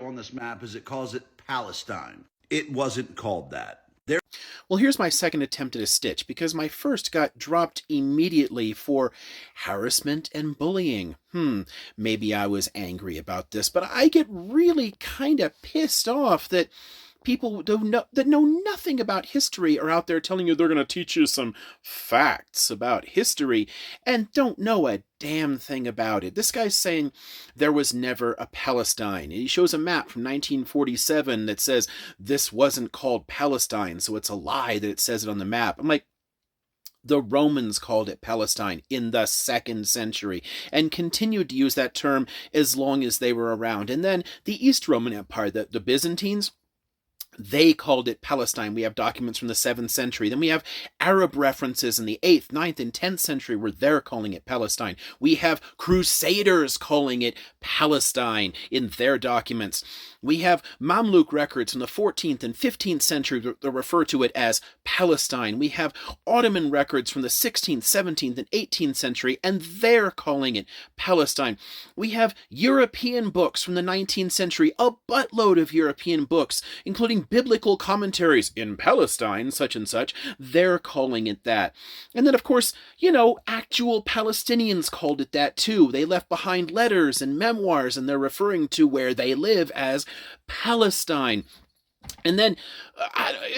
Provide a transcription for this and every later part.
on this map is it calls it Palestine. It wasn't called that. There. Well, here's my second attempt at a stitch, because my first got dropped immediately for harassment and bullying. Maybe I was angry about this, but I get really kind of pissed off that people that know nothing about history are out there telling you they're going to teach you some facts about history and don't know a damn thing about it. This guy's saying there was never a Palestine. He shows a map from 1947 that says this wasn't called Palestine, so it's a lie that it says it on the map. I'm like, the Romans called it Palestine in the 2nd century and continued to use that term as long as they were around. And then the East Roman Empire, the Byzantines, they called it Palestine. We have documents from the 7th century. Then we have Arab references in the 8th, 9th, and 10th century where they're calling it Palestine. We have Crusaders calling it Palestine in their documents. We have Mamluk records from the 14th and 15th century that refer to it as Palestine. We have Ottoman records from the 16th, 17th, and 18th century, and they're calling it Palestine. We have European books from the 19th century, a buttload of European books, including biblical commentaries in Palestine, such and such. They're calling it that. And then, of course, actual Palestinians called it that too. They left behind letters and memoirs, and they're referring to where they live as Palestine. And then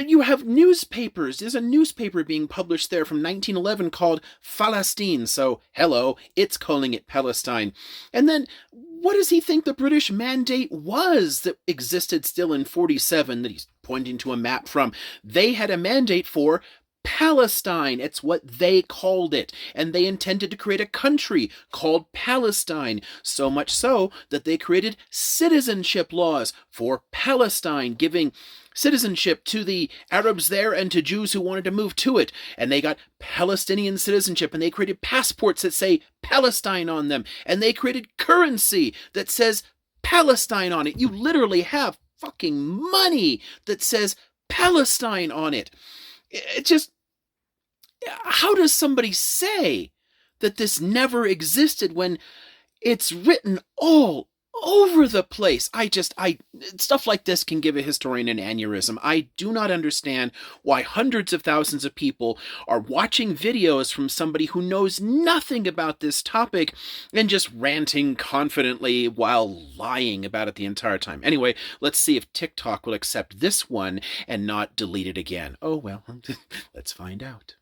you have newspapers. There's a newspaper being published there from 1911 called Palestine. So, hello, it's calling it Palestine. And then, what does he think the British mandate was that existed still in 47 that he's pointing to a map from? They had a mandate for Palestine. It's what they called it. And they intended to create a country called Palestine. So much so that they created citizenship laws for Palestine, giving citizenship to the Arabs there and to Jews who wanted to move to it. And they got Palestinian citizenship, and they created passports that say Palestine on them. And they created currency that says Palestine on it. You literally have fucking money that says Palestine on it. It just, how does somebody say that this never existed when it's written all over the place? Stuff like this can give a historian an aneurysm. I do not understand why hundreds of thousands of people are watching videos from somebody who knows nothing about this topic and just ranting confidently while lying about it the entire time. Anyway, let's see if TikTok will accept this one and not delete it again. Oh well, let's find out.